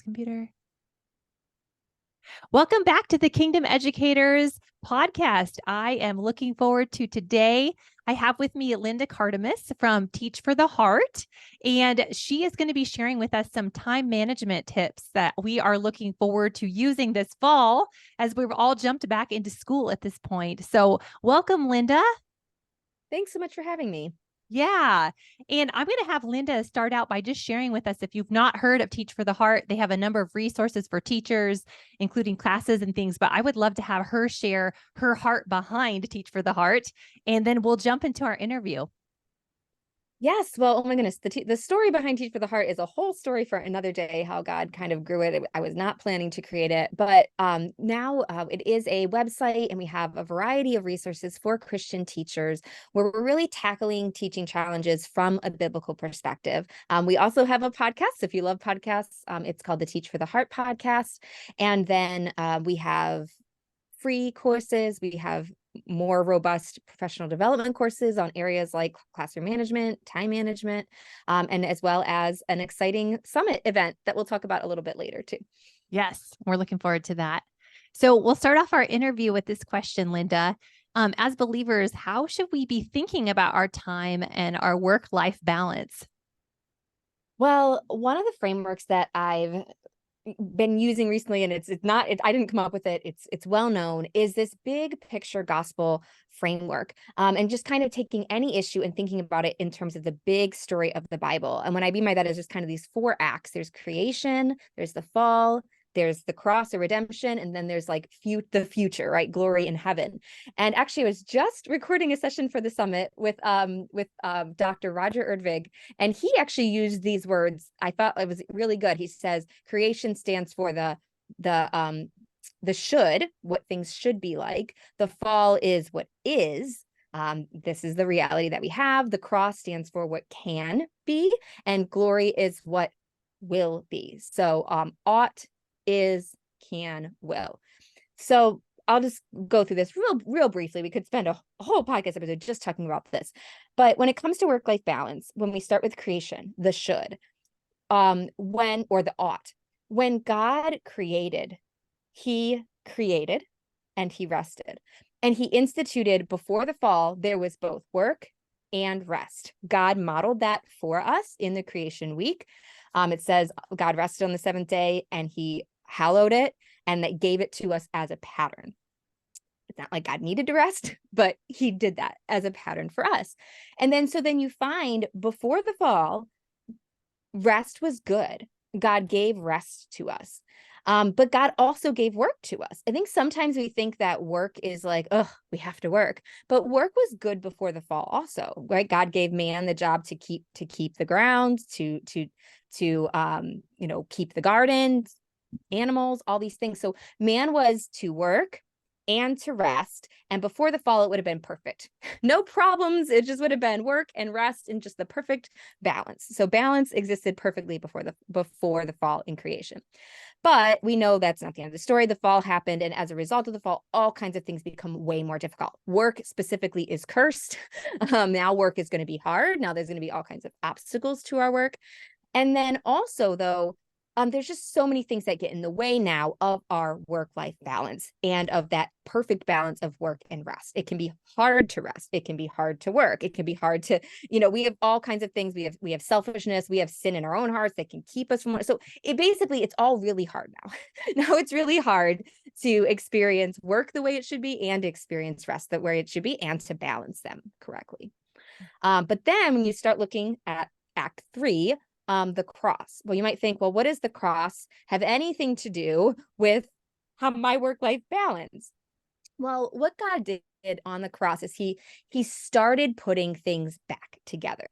Computer. Welcome back to the Kingdom Educators podcast. I am looking forward to today. I have with me Linda Kardamis from Teach4theHeart, and she is going to be sharing with us some time management tips that we are looking forward to using this fall as we've all jumped back into school at this point. So welcome, Linda. Thanks so much for having me. Yeah. And I'm going to have Linda start out by just sharing with us, if you've not heard of Teach4theHeart, they have a number of resources for teachers, including classes and things, but I would love to have her share her heart behind Teach4theHeart, and then we'll jump into our interview. Yes. Well, oh my goodness. The story behind Teach4theHeart is a whole story for another day, how God kind of grew it. I was not planning to create it, but now it is a website, and we have a variety of resources for Christian teachers where we're really tackling teaching challenges from a biblical perspective. We also have a podcast. If you love podcasts, it's called the Teach4theHeart podcast. And then we have free courses. We have more robust professional development courses on areas like classroom management, time management, and as well as an exciting summit event that we'll talk about a little bit later too. Yes, we're looking forward to that. So we'll start off our interview with this question, Linda. As believers, how should we be thinking about our time and our work-life balance? Well, one of the frameworks that I've been using recently, and I didn't come up with it, it's well known, is this big picture gospel framework, and just kind of taking any issue and thinking about it in terms of the big story of the Bible. And what I mean by that is just kind of these four acts. There's creation, there's the fall, there's the cross or redemption, and then there's like the future, right? Glory in heaven. And actually, I was just recording a session for the summit with Dr. Roger Erdvig, and he actually used these words. I thought it was really good. He says creation stands for the should, what things should be like. The fall is what is. This is the reality that we have. The cross stands for what can be, and glory is what will be. So ought, is, can, will. So I'll just go through this real briefly. We could spend a whole podcast episode just talking about this. But when it comes to work-life balance, when we start with creation, the should, or the ought, when God created, he created and he rested. And he instituted, before the fall, there was both work and rest. God modeled that for us in the creation week. It says God rested on the seventh day and he hallowed it, and that gave it to us as a pattern. It's not like God needed to rest, but he did that as a pattern for us. And then you find before the fall, rest was good. God gave rest to us. But God also gave work to us. I think sometimes we think that work is like, oh, we have to work, but work was good before the fall also, right? God gave man the job to keep the ground, to keep the garden, animals, all these things. So man was to work and to rest. And before the fall, it would have been perfect. No problems. It just would have been work and rest in just the perfect balance. So balance existed perfectly before the fall in creation. But we know that's not the end of the story. The fall happened, and as a result of the fall, all kinds of things become way more difficult. Work specifically is cursed. Now work is going to be hard. Now there's going to be all kinds of obstacles to our work. And then also, though, there's just so many things that get in the way now of our work-life balance and of that perfect balance of work and rest. It can be hard to rest. It can be hard to work. It can be hard to, we have all kinds of things. We have selfishness. We have sin in our own hearts that can keep us from. So it's all really hard now. Now it's really hard to experience work the way it should be and experience rest the way it should be and to balance them correctly. But then when you start looking at Act 3, the cross. Well, you might think, well, what does the cross have anything to do with my work-life balance? Well, what God did on the cross is he started putting things back together,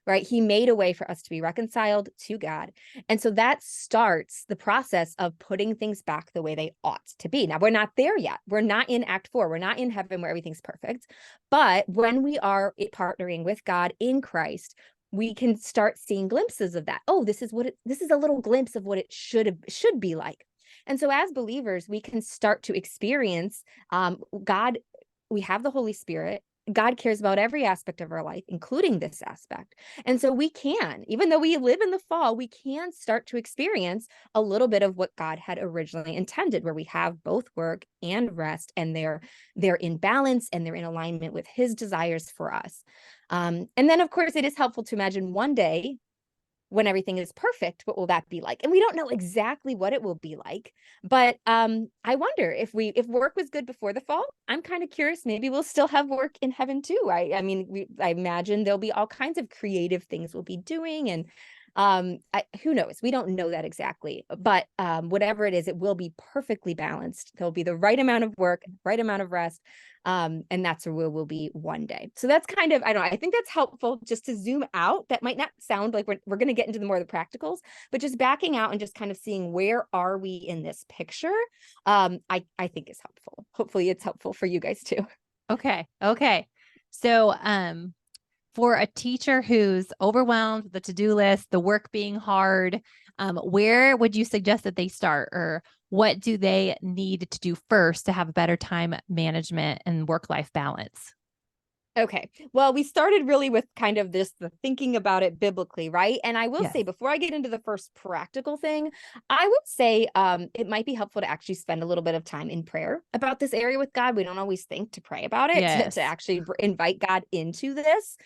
right? He made a way for us to be reconciled to God. And so that starts the process of putting things back the way they ought to be. Now, we're not there yet. We're not in Act 4. We're not in heaven where everything's perfect. But when we are partnering with God in Christ, we can start seeing glimpses of that. Oh, this is a little glimpse of what it should be like. And so as believers, we can start to experience God. We have the Holy Spirit. God cares about every aspect of our life, including this aspect. And so we can, even though we live in the fall, we can start to experience a little bit of what God had originally intended, where we have both work and rest, and they're in balance and they're in alignment with his desires for us. And then, of course, it is helpful to imagine one day when everything is perfect, what will that be like? And we don't know exactly what it will be like, but I wonder if work was good before the fall. I'm kind of curious. Maybe we'll still have work in heaven too. I mean, I imagine there'll be all kinds of creative things we'll be doing, and who knows? We don't know that exactly, but whatever it is, it will be perfectly balanced. There'll be the right amount of work, right amount of rest. And that's where we'll be one day. So that's kind of, I don't know, I think that's helpful just to zoom out. That might not sound like we're going to get into the more of the practicals, but just backing out and just kind of seeing where are we in this picture, I think is helpful. Hopefully it's helpful for you guys too. Okay. Okay. So, for a teacher who's overwhelmed with the to-do list, the work being hard, where would you suggest that they start, or what do they need to do first to have a better time management and work-life balance? Okay. Well, we started really with kind of the thinking about it biblically, right? And I will Yes. say, before I get into the first practical thing, I would say it might be helpful to actually spend a little bit of time in prayer about this area with God. We don't always think to pray about it, Yes. to actually invite God into this.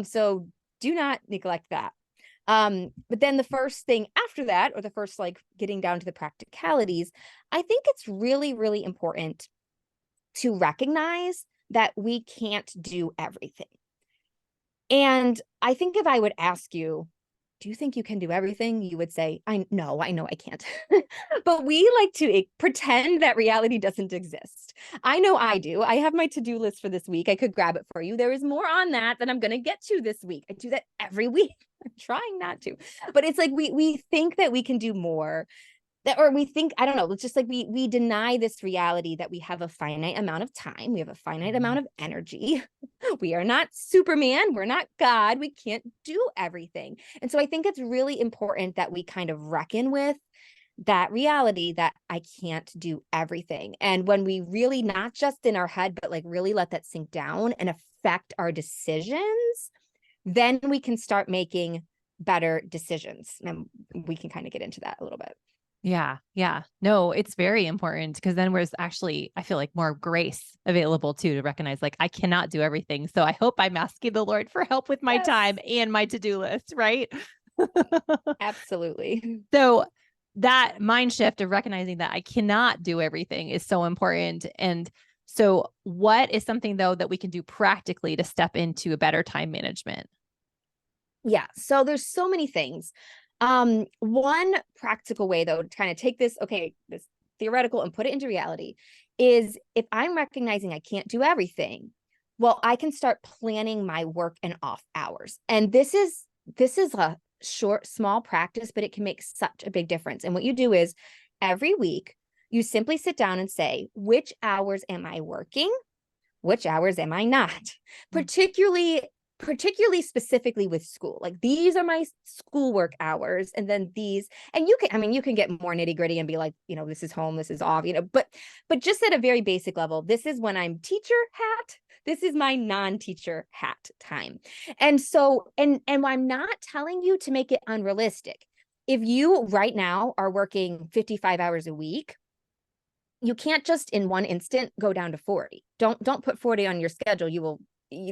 So do not neglect that. But then the first thing after that, or the first like getting down to the practicalities, I think it's really, really important to recognize that we can't do everything. And I think if I would ask you, do you think you can do everything? You would say, I know I can't. But we like to pretend that reality doesn't exist. I know I do. I have my to-do list for this week. I could grab it for you. There is more on that I'm going to get to this week. I do that every week. I'm trying not to. But it's like we think that we can do more. That, or we think, I don't know, it's just like we deny this reality that we have a finite amount of time, we have a finite amount of energy. We are not Superman, we're not God, we can't do everything. And so I think it's really important that we kind of reckon with that reality that I can't do everything. And when we really, not just in our head, but like really let that sink down and affect our decisions, then we can start making better decisions. And we can kind of get into that a little bit. Yeah. Yeah. No, it's very important, because then there's actually, I feel like, more grace available too, to recognize like I cannot do everything. So I hope I'm asking the Lord for help with my time and my to-do list, right? Absolutely. So that mind shift of recognizing that I cannot do everything is so important. And so what is something though that we can do practically to step into a better time management? Yeah. So there's so many things. One practical way though, to kind of take this theoretical and put it into reality, is if I'm recognizing I can't do everything, well, I can start planning my work and off hours. And this is a short, small practice, but it can make such a big difference. And what you do is every week, you simply sit down and say, which hours am I working? Which hours am I not? Particularly specifically with school. Like, these are my schoolwork hours, and then these, and you can get more nitty gritty and be like, this is home, this is off, but just at a very basic level, this is when I'm teacher hat, this is my non-teacher hat time. And so, and I'm not telling you to make it unrealistic. If you right now are working 55 hours a week, you can't just in one instant go down to 40. Don't put 40 on your schedule.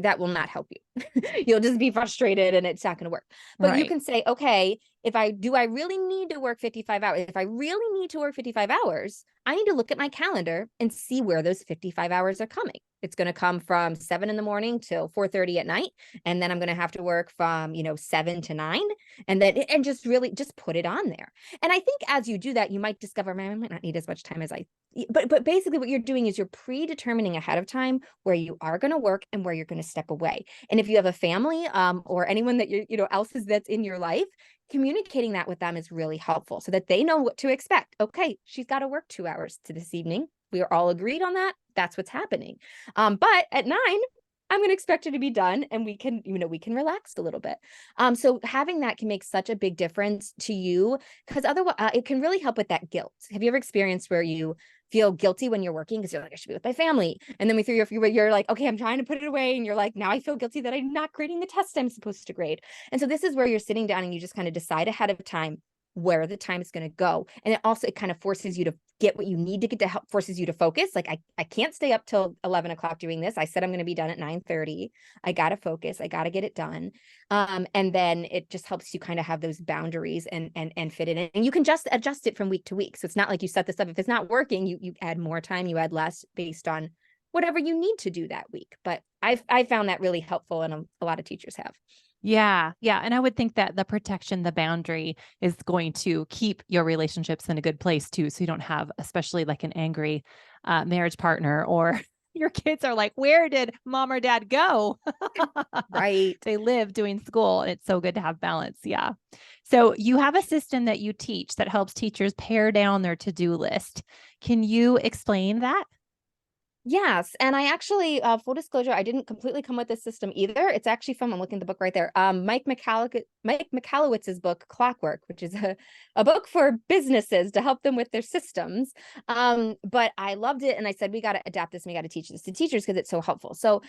That will not help you. You'll just be frustrated and it's not going to work. But you can say, okay, I really need to work 55 hours? If I really need to work 55 hours, I need to look at my calendar and see where those 55 hours are coming. It's going to come from 7 a.m. till 4:30 at night. And then I'm going to have to work from, 7 to 9. And just really just put it on there. And I think as you do that, you might discover, man, I might not need as much time as but basically what you're doing is you're predetermining ahead of time where you are going to work and where you're going to step away. And if you have a family, or anyone that that's in your life, communicating that with them is really helpful so that they know what to expect. Okay, she's got to work 2 hours to this evening. We are all agreed on that. That's what's happening. But at 9, I'm going to expect her to be done, and we can relax a little bit. So having that can make such a big difference to you, because otherwise it can really help with that guilt. Have you ever experienced where you feel guilty when you're working because you're like, I should be with my family. And then you're like, okay, I'm trying to put it away. And you're like, now I feel guilty that I'm not grading the test I'm supposed to grade. And so this is where you're sitting down and you just kind of decide ahead of time where the time is going to go. And it kind of forces you to get what you need to get to help, forces you to focus. Like I can't stay up till 11 o'clock doing this. I said I'm going to be done at 9:30. I got to focus. I got to get it done. And then it just helps you kind of have those boundaries and fit it in. And you can just adjust it from week to week. So it's not like you set this up. If it's not working, you add more time, you add less based on whatever you need to do that week. But I found that really helpful, and a lot of teachers have. Yeah. Yeah. And I would think that the protection, the boundary is going to keep your relationships in a good place too. So you don't have, especially like an angry marriage partner, or your kids are like, where did mom or dad go? Right. They live doing school, and it's so good to have balance. Yeah. So you have a system that you teach that helps teachers pare down their to-do list. Can you explain that? Yes. And I actually, full disclosure, I didn't completely come with this system either. It's actually from, I'm looking at the book right there. Mike Michalowicz's book, Clockwork, which is a book for businesses to help them with their systems. But I loved it. And I said, we got to adapt this and we got to teach this to teachers because it's so helpful. So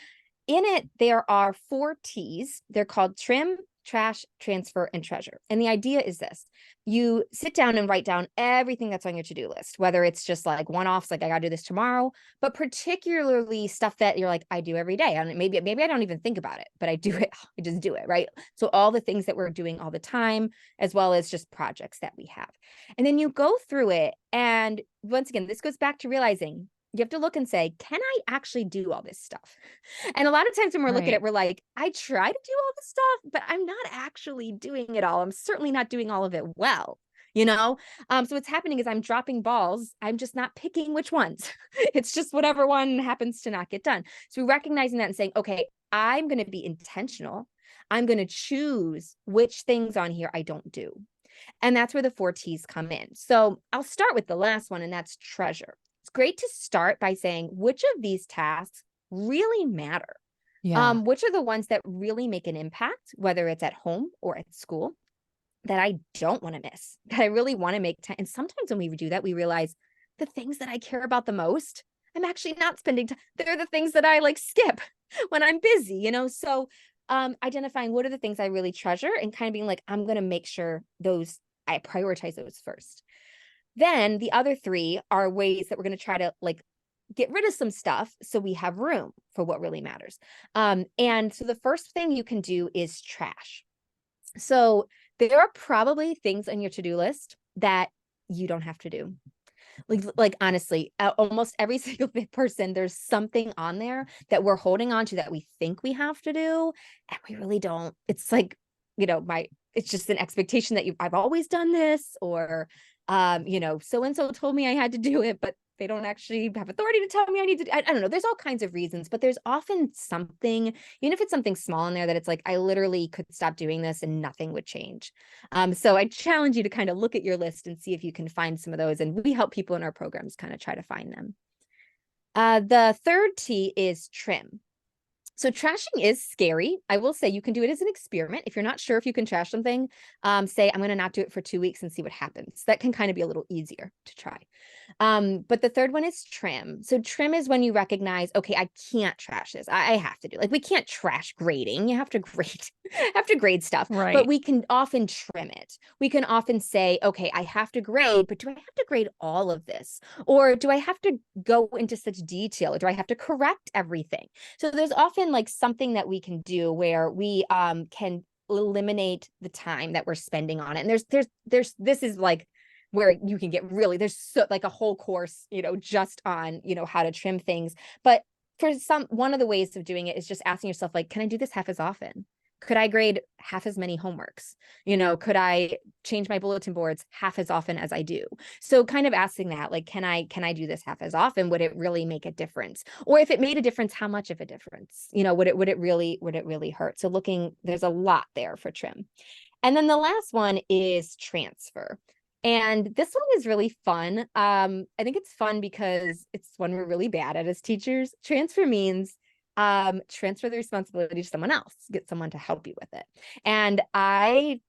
in it, there are 4 T's. They're called trim, trash, transfer, and treasure. And the idea is this: you sit down and write down everything that's on your to-do list, whether it's just like one-offs, like I gotta do this tomorrow, but particularly stuff that you're like, I do every day. And maybe I don't even think about it, but I do it. I just do it, right? So all the things that we're doing all the time, as well as just projects that we have. And then you go through it. And once again, this goes back to realizing you have to look and say, can I actually do all this stuff? And a lot of times when we're looking at it, we're like, I try to do all this stuff, but I'm not actually doing it all. I'm certainly not doing all of it well, you know? So what's happening is I'm dropping balls. I'm just not picking which ones. It's just whatever one happens to not get done. So recognizing that and saying, okay, I'm going to be intentional. I'm going to choose which things on here I don't do. And that's where the 4 T's come in. So I'll start with the last one, and that's treasure. It's great to start by saying, which of these tasks really matter? Yeah. Which are the ones that really make an impact, whether it's at home or at school, that I don't want to miss, that I really want to make time. And sometimes when we do that, we realize the things that I care about the most, I'm actually not spending time. They're the things that I like skip when I'm busy, you know? So identifying what are the things I really treasure and kind of being like, I'm going to make sure I prioritize those first. Then the other 3 are ways that we're going to try to like get rid of some stuff so we have room for what really matters. And so the first thing you can do is trash. So there are probably things on your to-do list that you don't have to do. Like honestly, almost every single person, there's something on there that we're holding on to that we think we have to do, and we really don't. It's like, it's just an expectation that I've always done this, or so-and-so told me I had to do it, but they don't actually have authority to tell me I need to. I don't know. There's all kinds of reasons, but there's often something, even if it's something small in there, that it's like, I literally could stop doing this and nothing would change. So I challenge you to kind of look at your list and see if you can find some of those. And we help people in our programs kind of try to find them. The 3rd T is trim. So trashing is scary. I will say you can do it as an experiment. If you're not sure if you can trash something, say, I'm going to not do it for 2 weeks and see what happens. That can kind of be a little easier to try. But the 3rd one is trim. So trim is when you recognize, okay, I can't trash this. I have to do, like, we can't trash grading. You have to grade stuff, Right. but we can often trim it. We can often say, okay, I have to grade, but do I have to grade all of this? Or do I have to go into such detail? Or do I have to correct everything? So there's often like something that we can do where we can eliminate the time that we're spending on it. And this is like where you can get really, there's so like a whole course, just on, how to trim things. But for one of the ways of doing it is just asking yourself, like, can I do this half as often? Could I grade half as many homeworks? Could I change my bulletin boards half as often as I do? So kind of asking that, like, can I do this half as often? Would it really make a difference? Or if it made a difference, how much of a difference? Would it really hurt? So there's a lot there for trim. And then the last one is transfer. And this one is really fun. I think it's fun because it's one we're really bad at as teachers. Transfer means transfer the responsibility to someone else, get someone to help you with it. And I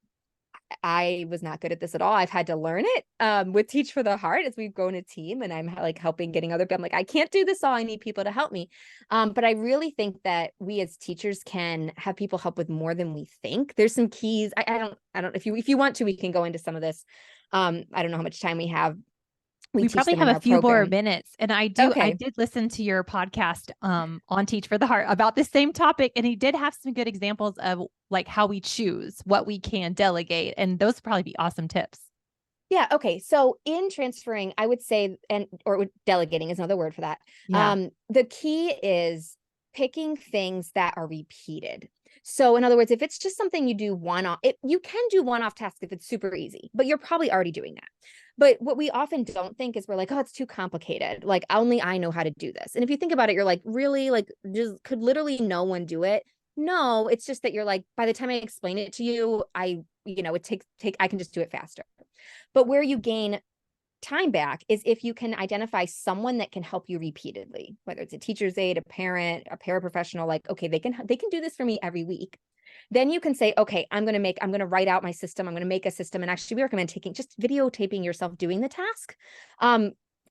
I was not good at this at all. I've had to learn it with Teach for the Heart as we've grown a team, and I'm like helping getting other people. I'm like, I can't do this all. I need people to help me. But I really think that we as teachers can have people help with more than we think. There's some keys. I don't, if you want to, we can go into some of this. I don't know how much time we have. We teach probably them have in a our few more program. minutes. And I Okay. did listen to your podcast on Teach for the Heart about the same topic. And he did have some good examples of like how we choose what we can delegate. And those would probably be awesome tips. Yeah. Okay. So in transferring, I would say, or delegating is another word for that. Yeah. The key is picking things that are repeated. So in other words, if it's just something you do one-off, you can do one-off tasks if it's super easy, but you're probably already doing that. But what we often don't think is we're like, oh, it's too complicated. Like only I know how to do this. And if you think about it, you're like, really, like just could literally no one do it? No, it's just that you're like, by the time I explain it to you, it takes I can just do it faster. But where you gain time back is if you can identify someone that can help you repeatedly, whether it's a teacher's aide, a parent, a paraprofessional, like, okay, they can do this for me every week. Then you can say, okay, I'm going to write out my system. I'm going to make a system. And actually we recommend just videotaping yourself doing the task.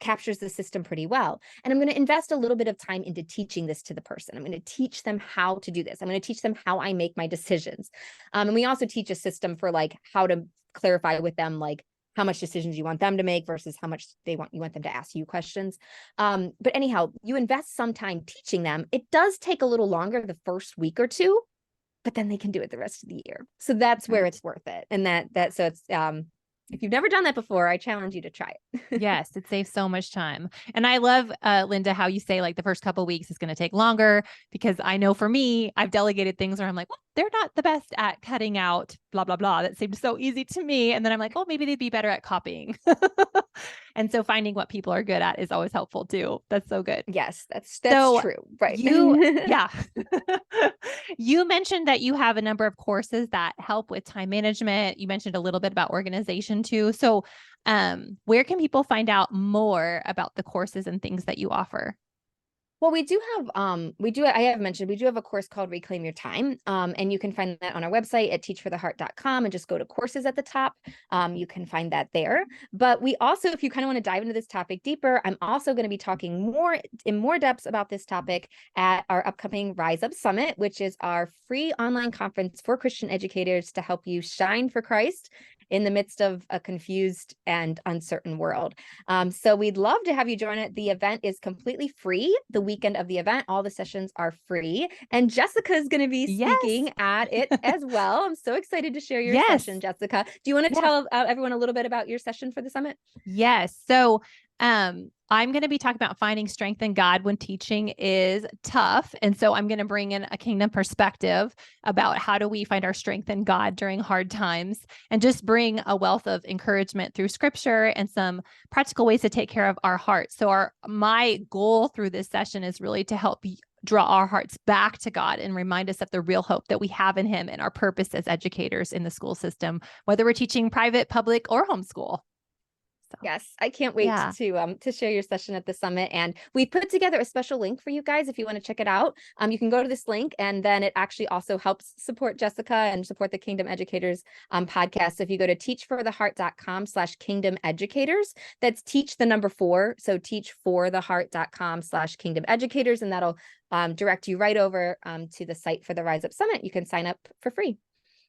Captures the system pretty well. And I'm going to invest a little bit of time into teaching this to the person. I'm going to teach them how to do this. I'm going to teach them how I make my decisions. And we also teach a system for like how to clarify with them, like how much decisions you want them to make versus how much you want them to ask you questions. But anyhow, you invest some time teaching them. It does take a little longer the first week or two, but then they can do it the rest of the year. So that's where it's worth it. And so it's, if you've never done that before, I challenge you to try it. Yes, it saves so much time. And I love, Linda, how you say like the first couple of weeks is going to take longer, because I know for me, I've delegated things where I'm like, well, they're not the best at cutting out blah, blah, blah. That seemed so easy to me. And then I'm like, oh, maybe they'd be better at copying. And so finding what people are good at is always helpful too. That's so good. Yes, that's So true. Right. yeah. You mentioned that you have a number of courses that help with time management. You mentioned a little bit about organization too. So, where can people find out more about the courses and things that you offer? Well, we do have, I have mentioned, we do have a course called Reclaim Your Time. And you can find that on our website at teach4theheart.com and just go to courses at the top. You can find that there. But we also, if you kind of want to dive into this topic deeper, I'm also going to be talking in more depth about this topic at our upcoming Rise Up Summit, which is our free online conference for Christian educators to help you shine for Christ in the midst of a confused and uncertain world. So we'd love to have you join it. The event is completely free. The weekend of the event, all the sessions are free. And Jessica is going to be speaking at it as well. I'm so excited to share your session, Jessica. Do you want to tell everyone a little bit about your session for the summit? Yes. So I'm going to be talking about finding strength in God when teaching is tough. And so I'm going to bring in a kingdom perspective about how do we find our strength in God during hard times, and just bring a wealth of encouragement through scripture and some practical ways to take care of our hearts. So my goal through this session is really to help draw our hearts back to God and remind us of the real hope that we have in Him and our purpose as educators in the school system, whether we're teaching private, public, or homeschool. So, yes, I can't wait to share your session at the summit. And we put together a special link for you guys if you want to check it out. You can go to this link, and then it actually also helps support Jessica and support the Kingdom Educators podcast. So if you go to teach4theheart.com/kingdom educators, that's teach the number 4. So teach4theheart.com/kingdom educators, and that'll direct you right over to the site for the Rise Up Summit. You can sign up for free.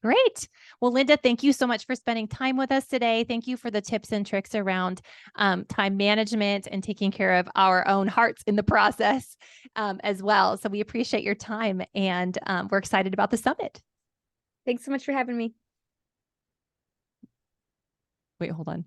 Great. Well, Linda, thank you so much for spending time with us today. Thank you for the tips and tricks around time management and taking care of our own hearts in the process as well. So we appreciate your time, and we're excited about the summit. Thanks so much for having me. Wait, hold on.